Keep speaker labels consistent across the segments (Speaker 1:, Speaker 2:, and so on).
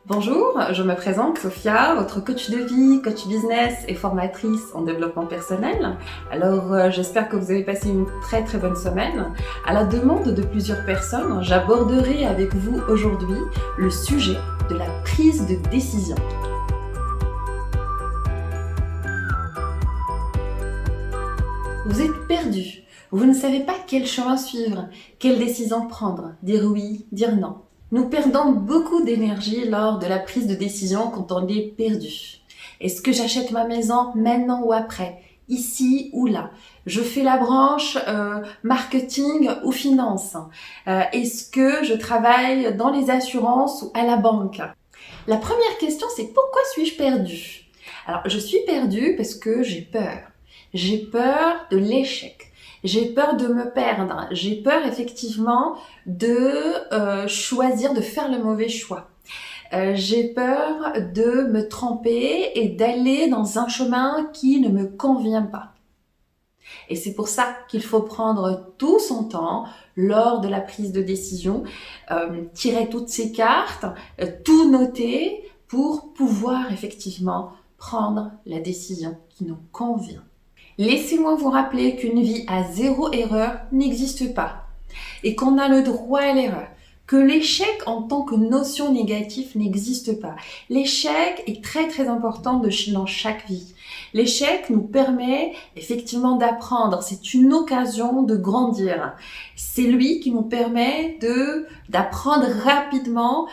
Speaker 1: Bonjour, je me présente Sophia, votre coach de vie, coach business et formatrice en développement personnel. Alors, j'espère que vous avez passé une très bonne semaine. À la demande de plusieurs personnes, j'aborderai avec vous aujourd'hui le sujet de la prise de décision. Vous êtes perdu, vous ne savez pas quel chemin suivre, quelle décision prendre, dire oui, dire non. Nous perdons beaucoup d'énergie lors de la prise de décision quand on est perdu. Est-ce que j'achète ma maison maintenant ou après? Ici ou là? Je fais la branche marketing ou finance? Est-ce que je travaille dans les assurances ou à la banque? La première question, c'est pourquoi suis-je perdue? Alors, je suis perdue parce que j'ai peur. J'ai peur de l'échec. J'ai peur de me perdre. J'ai peur effectivement de choisir, de faire le mauvais choix. J'ai peur de me tromper et d'aller dans un chemin qui ne me convient pas. Et c'est pour ça qu'il faut prendre tout son temps lors de la prise de décision, tirer toutes ces cartes, tout noter pour pouvoir effectivement prendre la décision qui nous convient. Laissez-moi vous rappeler qu'une vie à zéro erreur n'existe pas et qu'on a le droit à l'erreur, que l'échec en tant que notion négative n'existe pas. L'échec est très important dans chaque vie. L'échec nous permet effectivement d'apprendre, c'est une occasion de grandir. C'est lui qui nous permet d'apprendre rapidement,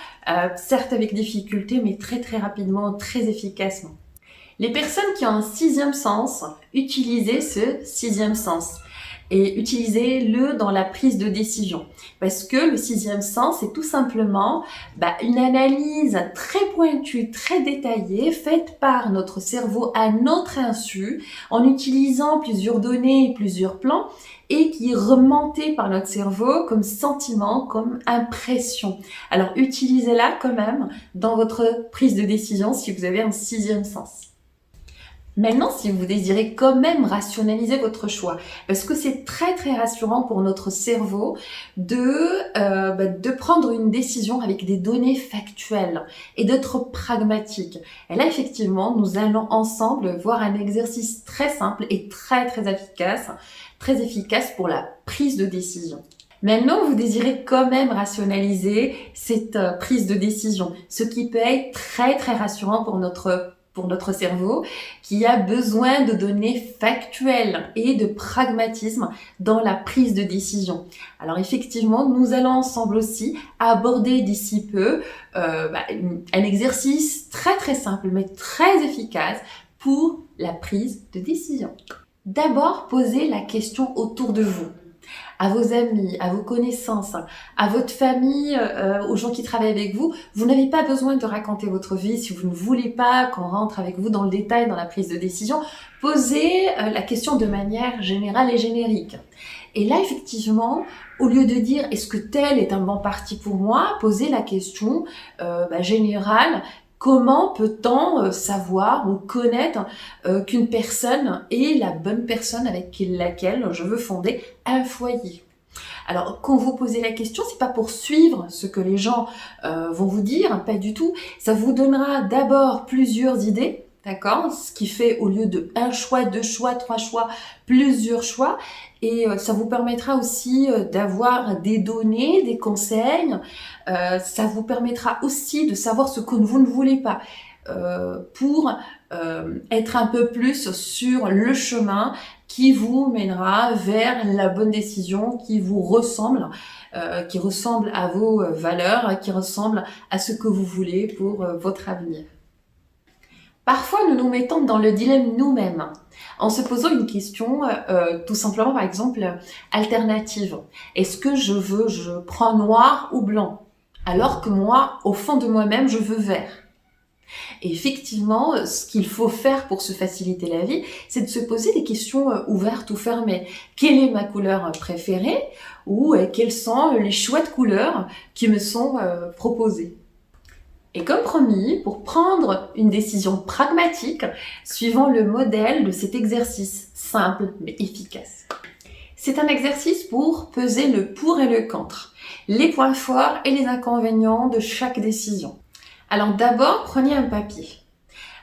Speaker 1: certes avec difficulté, mais très rapidement, très efficacement. Les personnes qui ont un sixième sens, utilisez ce sixième sens et utilisez-le dans la prise de décision. Parce que le sixième sens, c'est tout simplement une analyse très pointue, très détaillée, faite par notre cerveau à notre insu, en utilisant plusieurs données et plusieurs plans, et qui est remontée par notre cerveau comme sentiment, comme impression. Alors utilisez-la quand même dans votre prise de décision si vous avez un sixième sens. Maintenant, si vous désirez quand même rationaliser votre choix, parce que c'est très rassurant pour notre cerveau de prendre une décision avec des données factuelles et d'être pragmatique. Et là, effectivement, nous allons ensemble voir un exercice très simple et très efficace pour la prise de décision. Maintenant, vous désirez quand même rationaliser cette prise de décision, ce qui peut être très rassurant pour notre cerveau qui a besoin de données factuelles et de pragmatisme dans la prise de décision. Alors effectivement, nous allons ensemble aussi aborder d'ici peu un exercice très simple mais très efficace pour la prise de décision. D'abord, posez la question autour de vous, à vos amis, à vos connaissances, à votre famille, aux gens qui travaillent avec vous. Vous n'avez pas besoin de raconter votre vie si vous ne voulez pas qu'on rentre avec vous dans le détail, dans la prise de décision. Posez la question de manière générale et générique. Et là, effectivement, au lieu de dire « est-ce que tel est un bon parti pour moi ?», posez la question générale. Comment peut-on savoir ou connaître qu'une personne est la bonne personne avec laquelle je veux fonder un foyer? Alors, quand vous posez la question, c'est pas pour suivre ce que les gens vont vous dire, pas du tout. Ça vous donnera d'abord plusieurs idées, d'accord? Ce qui fait au lieu de un choix, deux choix, trois choix, plusieurs choix. Et ça vous permettra aussi d'avoir des données, des conseils. Ça vous permettra aussi de savoir ce que vous ne voulez pas pour être un peu plus sur le chemin qui vous mènera vers la bonne décision qui vous ressemble, qui ressemble à vos valeurs, qui ressemble à ce que vous voulez pour votre avenir. Parfois, nous nous mettons dans le dilemme nous-mêmes en se posant une question tout simplement, par exemple, alternative. Est-ce que je prends noir ou blanc? Alors que moi, au fond de moi-même, je veux vert. Et effectivement, ce qu'il faut faire pour se faciliter la vie, c'est de se poser des questions ouvertes ou fermées. Quelle est ma couleur préférée? Ou quels sont les choix de couleurs qui me sont proposés? Et comme promis, pour prendre une décision pragmatique, suivant le modèle de cet exercice simple mais efficace. C'est un exercice pour peser le pour et le contre, les points forts et les inconvénients de chaque décision. Alors d'abord, prenez un papier.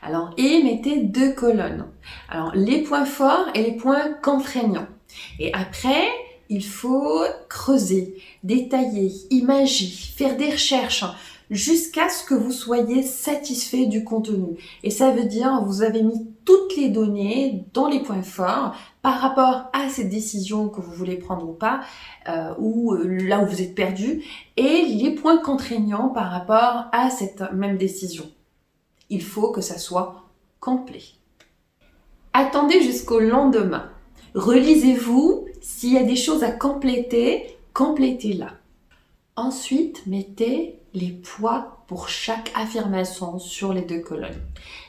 Speaker 1: Alors, et mettez 2 colonnes. Alors, les points forts et les points contraignants. Et après, il faut creuser, détailler, imager, faire des recherches jusqu'à ce que vous soyez satisfait du contenu. Et ça veut dire, vous avez mis toutes les données dans les points forts par rapport à cette décision que vous voulez prendre ou pas, ou là où vous êtes perdu, et les points contraignants par rapport à cette même décision. Il faut que ça soit complet. Attendez jusqu'au lendemain. Relisez-vous. S'il y a des choses à compléter, complétez-la. Ensuite, mettez les poids pour chaque affirmation sur les 2 colonnes.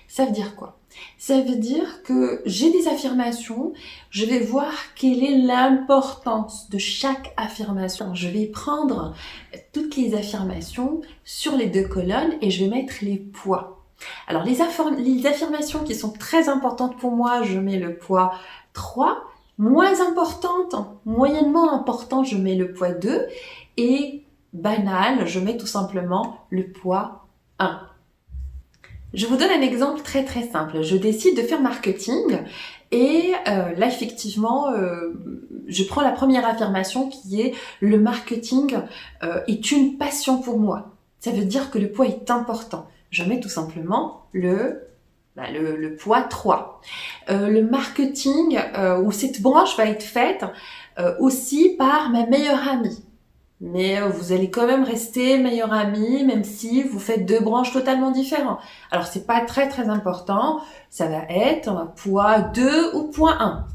Speaker 1: Ça veut dire quoi? Ça veut dire que j'ai des affirmations, je vais voir quelle est l'importance de chaque affirmation. Je vais prendre toutes les affirmations sur les 2 colonnes et je vais mettre les poids. Alors, les affirmations qui sont très importantes pour moi, je mets le poids 3. Moins importantes, moyennement importantes, je mets le poids 2. Et banal, je mets tout simplement le poids 1. Je vous donne un exemple très très simple. Je décide de faire marketing et là effectivement, je prends la première affirmation qui est le marketing est une passion pour moi. Ça veut dire que le poids est important. Je mets tout simplement le poids 3. Le marketing ou cette branche va être faite aussi par ma meilleure amie. Mais vous allez quand même rester meilleure amie, même si vous faites 2 branches totalement différentes. Alors, c'est pas très très important. Ça va être poids 2 ou poids 1.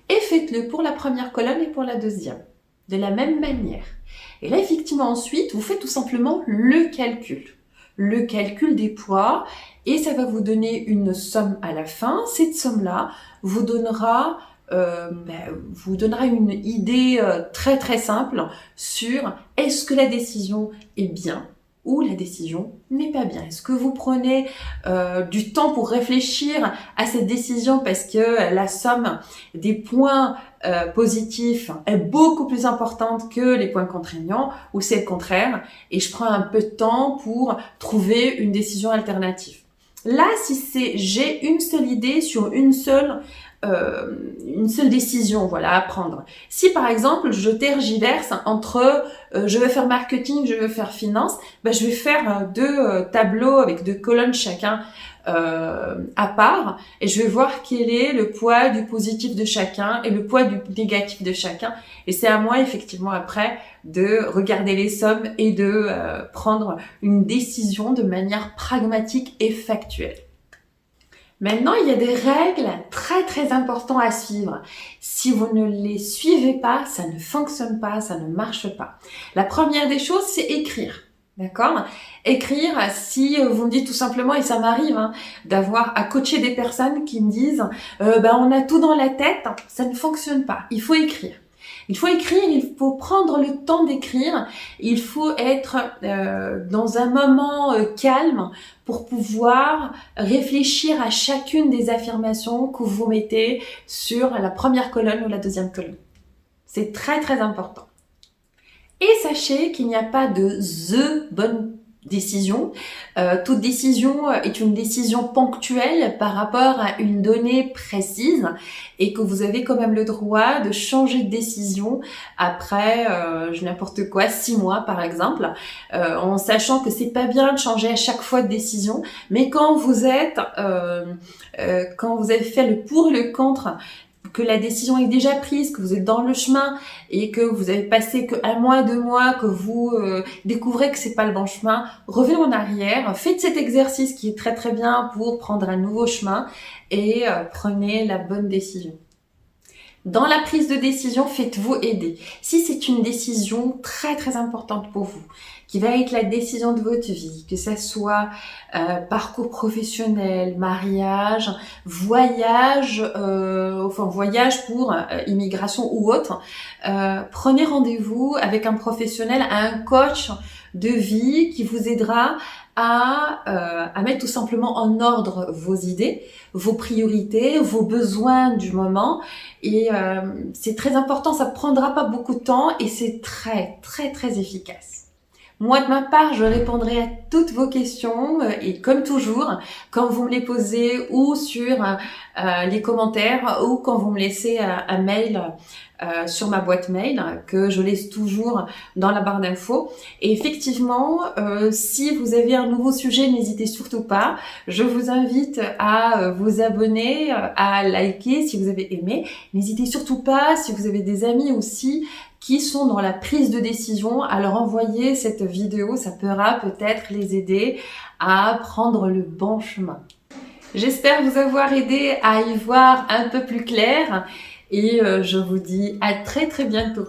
Speaker 1: Et faites-le pour la première colonne et pour la deuxième. De la même manière. Et là, effectivement, ensuite, vous faites tout simplement le calcul. Le calcul des poids. Et ça va vous donner une somme à la fin. Cette somme-là vous donnera une idée très très simple sur est-ce que la décision est bien ou la décision n'est pas bien. Est-ce que vous prenez du temps pour réfléchir à cette décision parce que la somme des points positifs est beaucoup plus importante que les points contraignants, ou c'est le contraire et je prends un peu de temps pour trouver une décision alternative. Là, si j'ai une seule idée sur une seule décision, voilà, à prendre. Si par exemple je tergiverse entre je veux faire marketing, je veux faire finance, je vais faire 2 tableaux avec 2 colonnes chacun à part, et je vais voir quel est le poids du positif de chacun et le poids du négatif de chacun. Et c'est à moi effectivement après de regarder les sommes et de prendre une décision de manière pragmatique et factuelle. Maintenant, il y a des règles très très importantes à suivre. Si vous ne les suivez pas, ça ne fonctionne pas, ça ne marche pas. La première des choses, c'est écrire. D'accord? Écrire, si vous me dites tout simplement, et ça m'arrive d'avoir à coacher des personnes qui me disent on a tout dans la tête, ça ne fonctionne pas. Il faut écrire. Il faut écrire, il faut prendre le temps d'écrire, il faut être dans un moment calme pour pouvoir réfléchir à chacune des affirmations que vous mettez sur la première colonne ou la deuxième colonne. C'est très très important. Et sachez qu'il n'y a pas de the bonne décision. Toute décision est une décision ponctuelle par rapport à une donnée précise et que vous avez quand même le droit de changer de décision après n'importe quoi, 6 mois par exemple, en sachant que c'est pas bien de changer à chaque fois de décision, mais quand vous avez fait le pour et le contre, que la décision est déjà prise, que vous êtes dans le chemin et que vous avez passé que 1 mois, 2 mois, que vous découvrez que c'est pas le bon chemin, revenez en arrière, faites cet exercice qui est très très bien pour prendre un nouveau chemin et prenez la bonne décision. Dans la prise de décision, faites-vous aider. Si c'est une décision très très importante pour vous, qui va être la décision de votre vie, que ce soit parcours professionnel, mariage, voyage pour immigration ou autre, prenez rendez-vous avec un professionnel, un coach de vie qui vous aidera à mettre tout simplement en ordre vos idées, vos priorités, vos besoins du moment. Et c'est très important, ça prendra pas beaucoup de temps et c'est très très très efficace. Moi, de ma part, je répondrai à toutes vos questions et comme toujours, quand vous me les posez ou sur les commentaires ou quand vous me laissez un mail sur ma boîte mail que je laisse toujours dans la barre d'infos. Et effectivement, si vous avez un nouveau sujet, n'hésitez surtout pas. Je vous invite à vous abonner, à liker si vous avez aimé. N'hésitez surtout pas, si vous avez des amis aussi qui sont dans la prise de décision, à leur envoyer cette vidéo. Ça pourra peut-être les aider à prendre le bon chemin. J'espère vous avoir aidé à y voir un peu plus clair et je vous dis à très très bientôt.